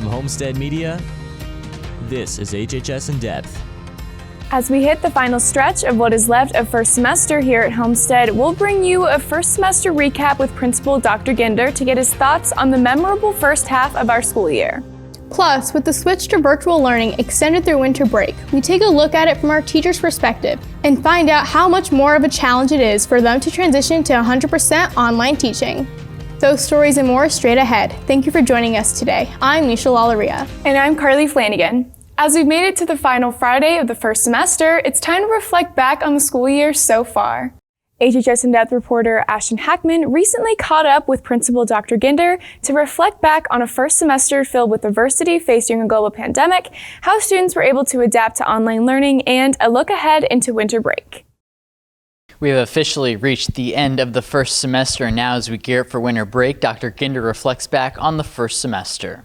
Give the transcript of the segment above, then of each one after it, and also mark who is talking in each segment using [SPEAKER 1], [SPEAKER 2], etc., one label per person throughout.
[SPEAKER 1] From Homestead Media, this is HHS In Depth.
[SPEAKER 2] As we hit the final stretch of what is left of first semester here at Homestead, we'll bring you a first semester recap with Principal Dr. Ginder to get his thoughts on the memorable first half of our school year.
[SPEAKER 3] Plus, with the switch to virtual learning extended through winter break, we take a look at it from our teacher's perspective and find out how much more of a challenge it is for them to transition to 100% online teaching. Those stories and more straight ahead. Thank you for joining us today. I'm Nisha Lalaria.
[SPEAKER 2] And I'm Carly Flanagan. As we've made it to the final Friday of the first semester, it's time to reflect back on the school year so far. HHS In Depth reporter Ashton Hackman recently caught up with Principal Dr. Ginder to reflect back on a first semester filled with adversity faced during a global pandemic, how students were able to adapt to online learning, and a look ahead into winter break.
[SPEAKER 4] We have officially reached the end of the first semester, and now as we gear up for winter break, Dr. Ginder reflects back on the first semester.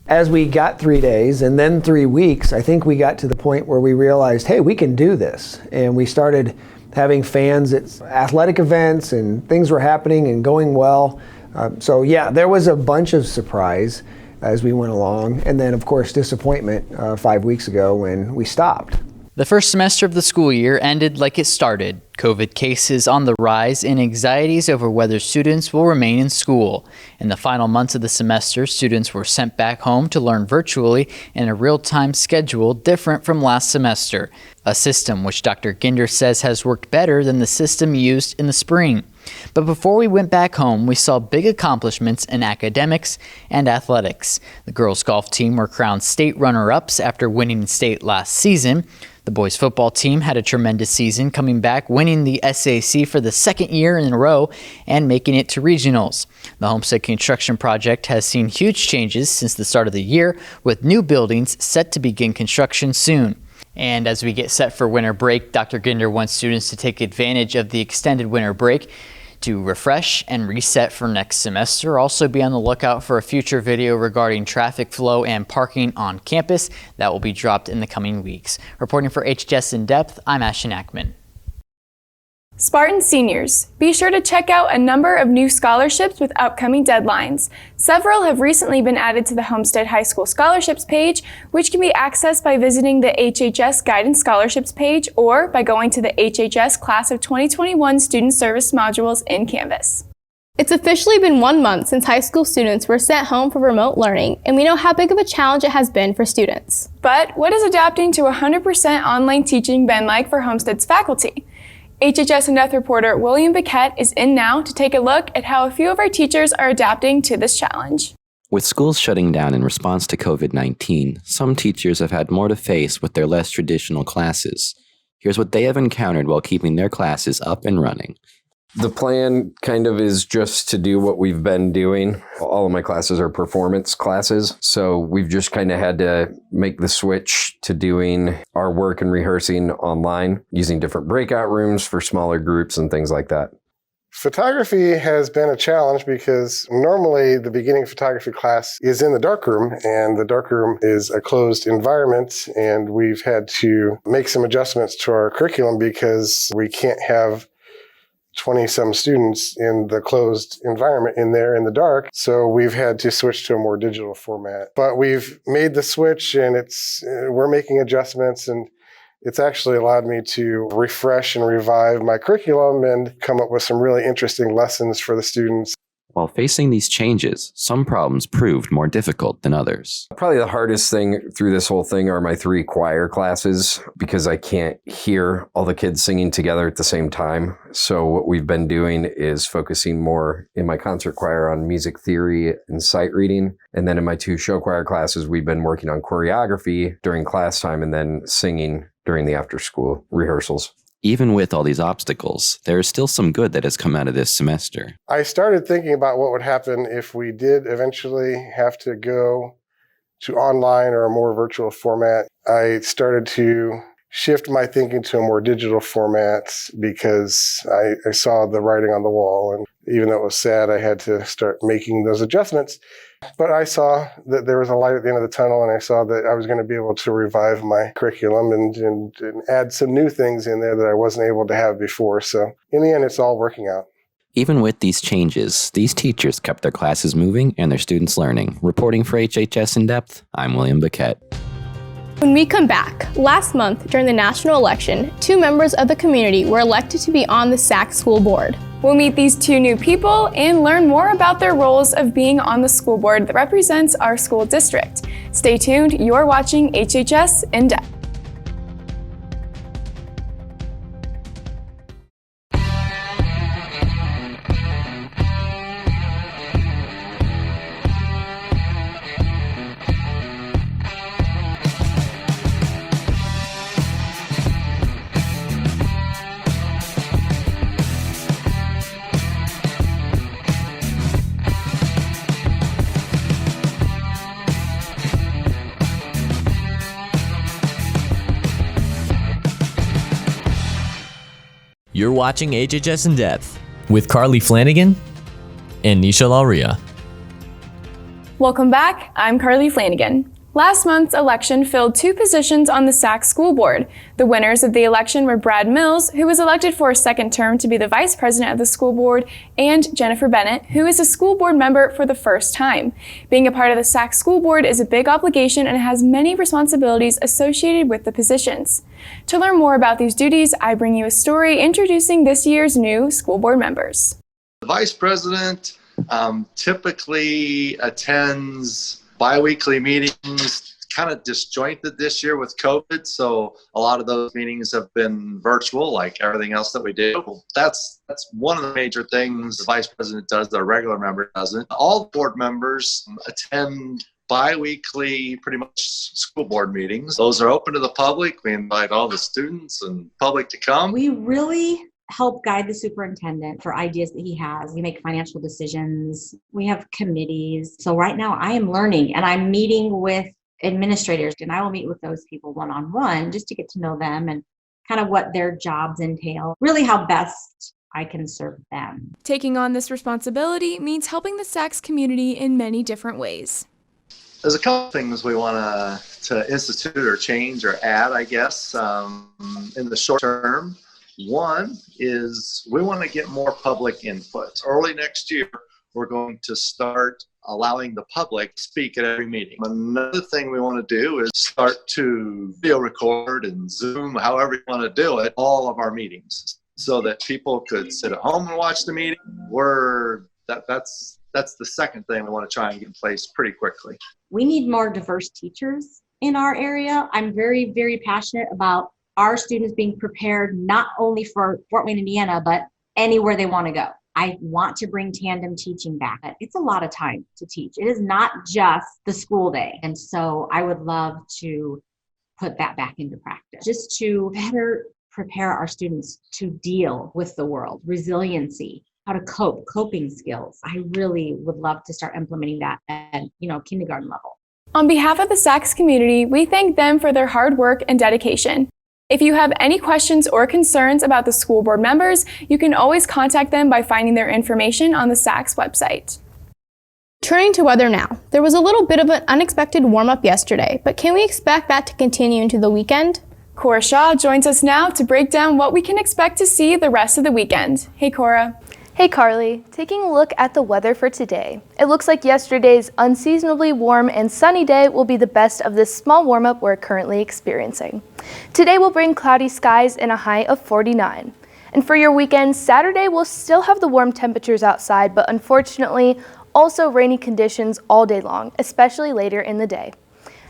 [SPEAKER 5] As we got 3 days and then 3 weeks, I think we got to the point where we realized, hey, we can do this. And we started having fans at athletic events and things were happening and going well. So yeah, there was a bunch of surprise as we went along. And then of course disappointment 5 weeks ago when we stopped.
[SPEAKER 4] The first semester of the school year ended like it started. COVID cases on the rise and anxieties over whether students will remain in school. In the final months of the semester, students were sent back home to learn virtually in a real-time schedule different from last semester, a system which Dr. Ginder says has worked better than the system used in the spring. But before we went back home, we saw big accomplishments in academics and athletics. The girls' golf team were crowned state runner-ups after winning state last season. The boys' football team had a tremendous season, coming back, winning the SAC for the second year in a row and making it to regionals. The Homestead construction project has seen huge changes since the start of the year, with new buildings set to begin construction soon. And as we get set for winter break, Dr. Ginder wants students to take advantage of the extended winter break to refresh and reset for next semester. Also be on the lookout for a future video regarding traffic flow and parking on campus that will be dropped in the coming weeks. Reporting for HHS In Depth, I'm Ashton Ackman.
[SPEAKER 2] Spartan seniors, be sure to check out a number of new scholarships with upcoming deadlines. Several have recently been added to the Homestead High School Scholarships page, which can be accessed by visiting the HHS Guidance Scholarships page or by going to the HHS Class of 2021 Student Service modules in Canvas.
[SPEAKER 3] It's officially been 1 month since high school students were sent home for remote learning, and we know how big of a challenge it has been for students.
[SPEAKER 2] But what has adapting to 100% online teaching been like for Homestead's faculty? HHS In Depth reporter William Biquette is in now to take a look at how a few of our teachers are adapting to this challenge.
[SPEAKER 6] With schools shutting down in response to COVID-19, some teachers have had more to face with their less traditional classes. Here's what they have encountered while keeping their classes up and running.
[SPEAKER 7] The plan kind of is just to do what we've been doing. All of my classes are performance classes, so we've just kind of had to make the switch to doing our work and rehearsing online, using different breakout rooms for smaller groups and things like that.
[SPEAKER 8] Photography has been a challenge because normally the beginning photography class is in the darkroom, and the darkroom is a closed environment, and we've had to make some adjustments to our curriculum because we can't have 20-some students in the closed environment in there in the dark. So we've had to switch to a more digital format. But we've made the switch, and we're making adjustments, and it's actually allowed me to refresh and revive my curriculum and come up with some really interesting lessons for the students.
[SPEAKER 6] While facing these changes, some problems proved more difficult than others.
[SPEAKER 7] Probably the hardest thing through this whole thing are my 3 choir classes because I can't hear all the kids singing together at the same time. So what we've been doing is focusing more in my concert choir on music theory and sight reading. And then in my 2 show choir classes, we've been working on choreography during class time and then singing during the after school rehearsals.
[SPEAKER 6] Even with all these obstacles, there is still some good that has come out of this semester.
[SPEAKER 8] I started thinking about what would happen if we did eventually have to go to online or a more virtual format. I started to shift my thinking to a more digital format because I saw the writing on the wall. And even though it was sad, I had to start making those adjustments. But I saw that there was a light at the end of the tunnel, and I saw that I was going to be able to revive my curriculum and add some new things in there that I wasn't able to have before. So in the end, it's all working out.
[SPEAKER 6] Even with these changes, these teachers kept their classes moving and their students learning. Reporting for HHS In Depth, I'm William Biquette.
[SPEAKER 3] When we come back, last month during the national election, 2 members of the community were elected to be on the SAC school board.
[SPEAKER 2] We'll meet these 2 new people and learn more about their roles of being on the school board that represents our school district. Stay tuned, you're watching HHS In Depth.
[SPEAKER 1] You're watching HHS In Depth with Carly Flanagan and Nisha Lauria.
[SPEAKER 2] Welcome back, I'm Carly Flanagan. Last month's election filled 2 positions on the SAC school board. The winners of the election were Brad Mills, who was elected for a 2nd term to be the vice president of the school board, and Jennifer Bennett, who is a school board member for the first time. Being a part of the SAC school board is a big obligation and has many responsibilities associated with the positions. To learn more about these duties, I bring you a story introducing this year's new school board members.
[SPEAKER 9] The vice president typically attends bi-weekly meetings, kind of disjointed this year with COVID, so a lot of those meetings have been virtual, like everything else that we do. That's one of the major things the vice president does that a regular member doesn't. All board members attend bi-weekly, pretty much school board meetings. Those are open to the public. We invite all the students and public to come.
[SPEAKER 10] We really help guide the superintendent for ideas that he has. We make financial decisions. We have committees. So right now I am learning and I'm meeting with administrators, and I will meet with those people one-on-one just to get to know them and kind of what their jobs entail, really how best I can serve them.
[SPEAKER 2] Taking on this responsibility means helping the SACS community in many different ways.
[SPEAKER 9] There's a couple things we want to institute or change or add, I guess, in the short term. One is we want to get more public input. Early next year, we're going to start allowing the public to speak at every meeting. Another thing we want to do is start to video record and Zoom, however you want to do it, all of our meetings so that people could sit at home and watch the meeting. That's the second thing we want to try and get in place pretty quickly.
[SPEAKER 10] We need more diverse teachers in our area. I'm very, very passionate about our students being prepared not only for Fort Wayne, Indiana, but anywhere they want to go. I want to bring tandem teaching back. It's a lot of time to teach. It is not just the school day. And so I would love to put that back into practice, just to better prepare our students to deal with the world, resiliency, how to cope, coping skills. I really would love to start implementing that at, kindergarten level.
[SPEAKER 2] On behalf of the SACS community, we thank them for their hard work and dedication. If you have any questions or concerns about the school board members, you can always contact them by finding their information on the SACS website.
[SPEAKER 3] Turning to weather now. There was a little bit of an unexpected warm-up yesterday, but can we expect that to continue into the weekend?
[SPEAKER 2] Cora Shaw joins us now to break down what we can expect to see the rest of the weekend. Hey, Cora.
[SPEAKER 11] Hey Carly, taking a look at the weather for today. It looks like yesterday's unseasonably warm and sunny day will be the best of this small warm-up we're currently experiencing. Today will bring cloudy skies and a high of 49. And for your weekend, Saturday will still have the warm temperatures outside, but unfortunately also rainy conditions all day long, especially later in the day.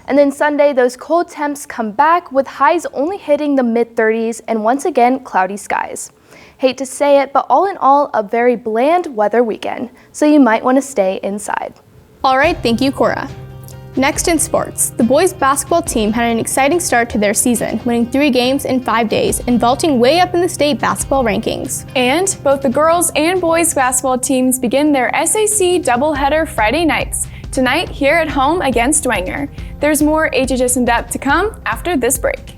[SPEAKER 11] And then Sunday, those cold temps come back with highs only hitting the mid-30s and once again cloudy skies. Hate to say it, but all in all, a very bland weather weekend, so you might want to stay inside.
[SPEAKER 3] All right, thank you, Cora. Next in sports, the boys basketball team had an exciting start to their season, winning 3 games in 5 days and vaulting way up in the state basketball rankings.
[SPEAKER 2] And both the girls and boys basketball teams begin their SAC doubleheader Friday nights, tonight here at home against Dwenger. There's more HHS In Depth to come after this break.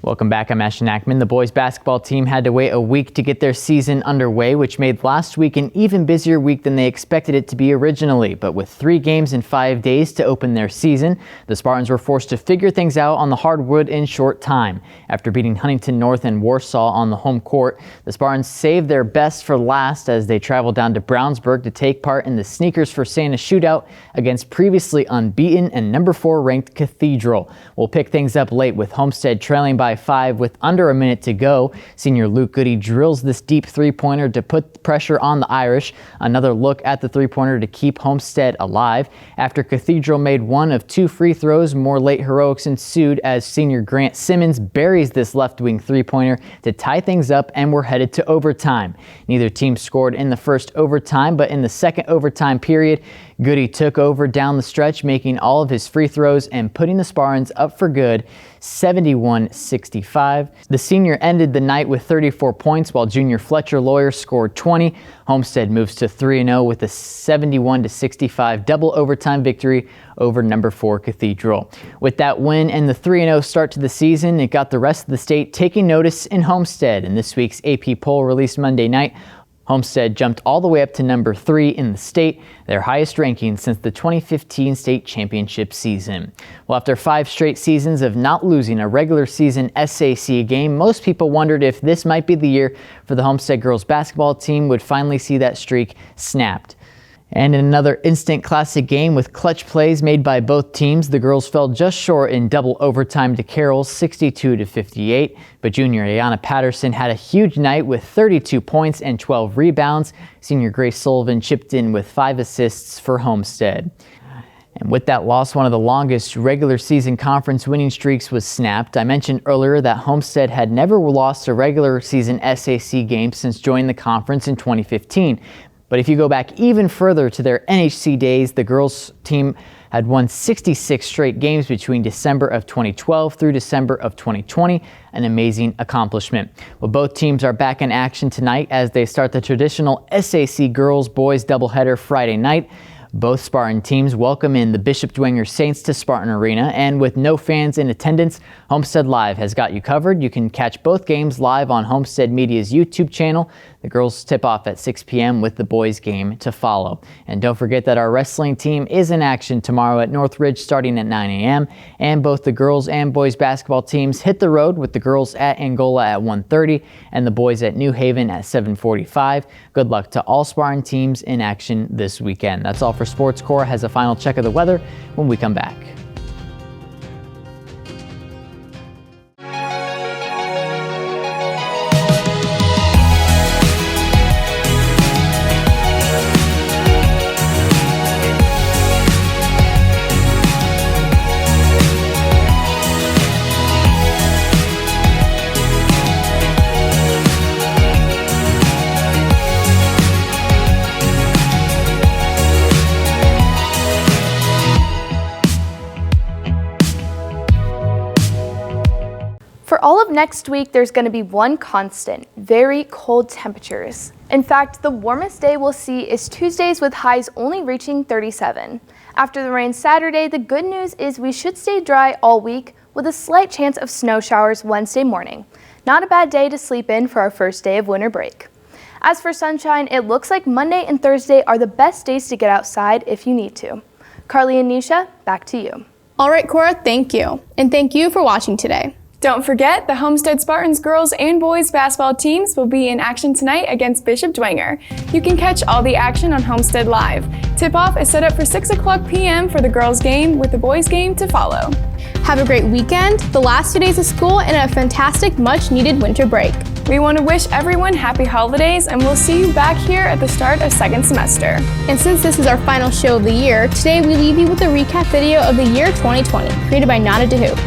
[SPEAKER 4] Welcome back. I'm Ashton Ackman. The boys basketball team had to wait a week to get their season underway, which made last week an even busier week than they expected it to be originally. But with 3 games in 5 days to open their season, the Spartans were forced to figure things out on the hardwood in short time. After beating Huntington North and Warsaw on the home court, the Spartans saved their best for last as they traveled down to Brownsburg to take part in the Sneakers for Santa shootout against previously unbeaten and number 4 ranked Cathedral. We'll pick things up late with Homestead trailing by 5 with under a minute to go. Senior Luke Goody drills this deep three-pointer to put pressure on the Irish. Another look at the three-pointer to keep Homestead alive. After Cathedral made 1 of 2 free throws, more late heroics ensued as senior Grant Simmons buries this left-wing three-pointer to tie things up, and we're headed to overtime. Neither team scored in the first overtime, but in the second overtime period, Goody took over down the stretch, making all of his free throws and putting the Spartans up for good, 71-65. The senior ended the night with 34 points, while junior Fletcher Lawyer scored 20. Homestead moves to 3-0 with a 71-65 double overtime victory over number 4 Cathedral. With that win and the 3-0 start to the season, it got the rest of the state taking notice in Homestead. In this week's AP poll released Monday night, Homestead jumped all the way up to number 3 in the state, their highest ranking since the 2015 state championship season. Well, after 5 straight seasons of not losing a regular season SAC game, most people wondered if this might be the year for the Homestead girls basketball team would finally see that streak snapped. And in another instant classic game with clutch plays made by both teams, the girls fell just short in double overtime to Carroll's 62-58. But junior Ayanna Patterson had a huge night with 32 points and 12 rebounds. Senior Grace Sullivan chipped in with 5 assists for Homestead. And with that loss, one of the longest regular season conference winning streaks was snapped. I mentioned earlier that Homestead had never lost a regular season SAC game since joining the conference in 2015. But if you go back even further to their NHC days, the girls team had won 66 straight games between December of 2012 through December of 2020, an amazing accomplishment. Well, both teams are back in action tonight as they start the traditional SAC girls-boys doubleheader Friday night. Both Spartan teams welcome in the Bishop Dwenger Saints to Spartan Arena, and with no fans in attendance, Homestead Live has got you covered. You can catch both games live on Homestead Media's YouTube channel. The girls tip off at 6 p.m. with the boys game to follow. And don't forget that our wrestling team is in action tomorrow at Northridge starting at 9 a.m. And both the girls and boys basketball teams hit the road, with the girls at Angola at 1:30 and the boys at New Haven at 7:45. Good luck to all Spartan teams in action this weekend. That's all for Sports Core. Has a final check of the weather when we come back.
[SPEAKER 11] For all of next week, there's going to be one constant: very cold temperatures. In fact, the warmest day we'll see is Tuesdays, with highs only reaching 37. After the rain Saturday, the good news is we should stay dry all week, with a slight chance of snow showers Wednesday morning. Not a bad day to sleep in for our first day of winter break. As for sunshine, it looks like Monday and Thursday are the best days to get outside if you need to. Carly and Nisha, back to you.
[SPEAKER 3] All right, Cora, thank you. And thank you for watching today.
[SPEAKER 2] Don't forget, the Homestead Spartans girls and boys basketball teams will be in action tonight against Bishop Dwenger. You can catch all the action on Homestead Live. Tip-off is set up for 6 o'clock p.m. for the girls game, with the boys game to follow.
[SPEAKER 3] Have a great weekend, the last 2 days of school, and a fantastic, much-needed winter break.
[SPEAKER 2] We want to wish everyone happy holidays, and we'll see you back here at the start of second semester.
[SPEAKER 3] And since this is our final show of the year, today we leave you with a recap video of the year 2020, created by Nada DeHook.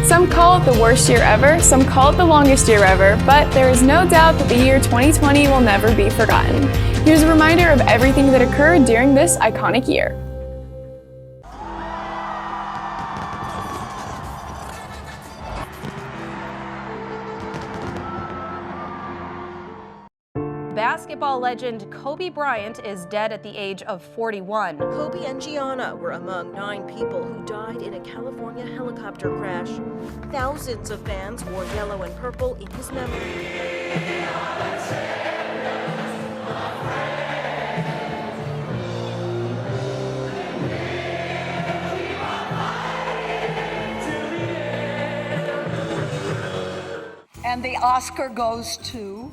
[SPEAKER 2] Some call it the worst year ever, some call it the longest year ever, but there is no doubt that the year 2020 will never be forgotten. Here's a reminder of everything that occurred during this iconic year.
[SPEAKER 12] Basket Basketball legend Kobe Bryant is dead at the age of 41.
[SPEAKER 13] Kobe and Gianna were among 9 people who died in a California helicopter crash. Thousands of fans wore yellow and purple in his memory.
[SPEAKER 14] And the Oscar goes to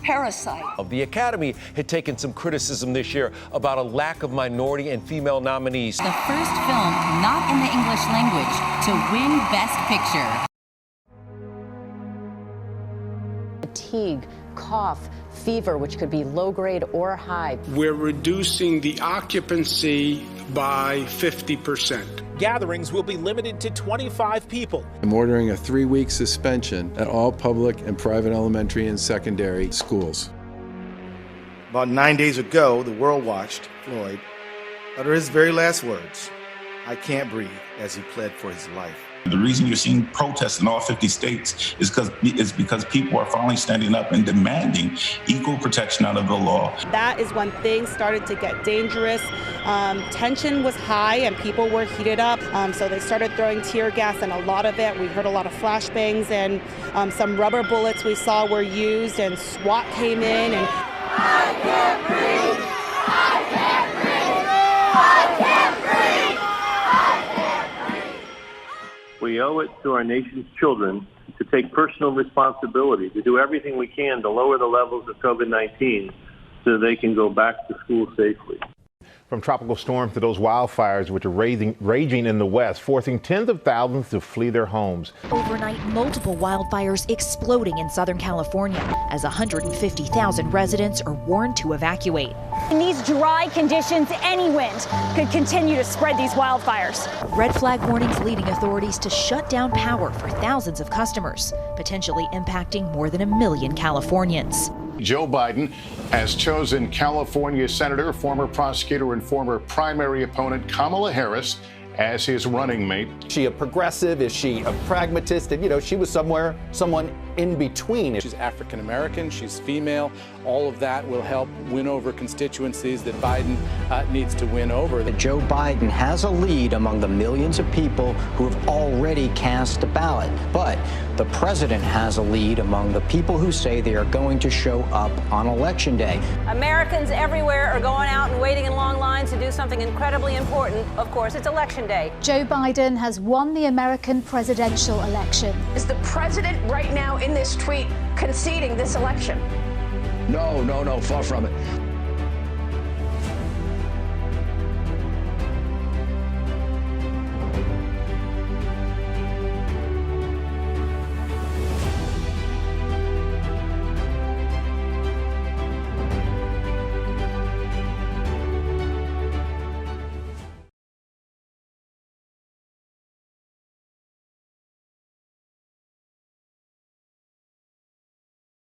[SPEAKER 14] Parasite.
[SPEAKER 15] The Academy had taken some criticism this year about a lack of minority and female nominees.
[SPEAKER 16] The first film not in the English language to win Best Picture.
[SPEAKER 17] Fatigue, cough, fever, which could be low grade or high.
[SPEAKER 18] We're reducing the occupancy by 50%.
[SPEAKER 19] Gatherings will be limited to 25 people.
[SPEAKER 20] I'm ordering a 3-week suspension at all public and private elementary and secondary schools.
[SPEAKER 21] About 9 days ago, the world watched Floyd utter his very last words, "I can't breathe," as he pled for his life.
[SPEAKER 22] The reason you're seeing protests in all 50 states is because people are finally standing up and demanding equal protection under the law.
[SPEAKER 23] That is when things started to get dangerous. Tension was high and people were heated up. So they started throwing tear gas, and a lot of it, we heard a lot of flashbangs, and some rubber bullets we saw were used, and SWAT came in. And I can't breathe! I can't breathe! I can't breathe!
[SPEAKER 24] We owe it to our nation's children to take personal responsibility, to do everything we can to lower the levels of COVID-19 so they can go back to school safely.
[SPEAKER 25] From tropical storms to those wildfires which are raging in the West, forcing tens of thousands to flee their homes.
[SPEAKER 26] Overnight, multiple wildfires exploding in Southern California as 150,000 residents are warned to evacuate.
[SPEAKER 27] In these dry conditions, any wind could continue to spread these wildfires.
[SPEAKER 26] Red flag warnings leading authorities to shut down power for thousands of customers, potentially impacting more than 1 million Californians.
[SPEAKER 28] Joe Biden has chosen California Senator, former prosecutor, and former primary opponent Kamala Harris as his running mate.
[SPEAKER 29] Is she a progressive? Is she a pragmatist? And, she was someone in between.
[SPEAKER 30] She's African American, she's female. All of that will help win over constituencies that Biden needs to win over.
[SPEAKER 31] Joe Biden has a lead among the millions of people who have already cast a ballot. But the president has a lead among the people who say they are going to show up on Election Day.
[SPEAKER 32] Americans everywhere are going out and waiting in long lines to do something incredibly important. Of course, it's Election Day.
[SPEAKER 33] Joe Biden has won the American presidential election.
[SPEAKER 34] Is the president right now in this tweet conceding this election?
[SPEAKER 31] No, far from it.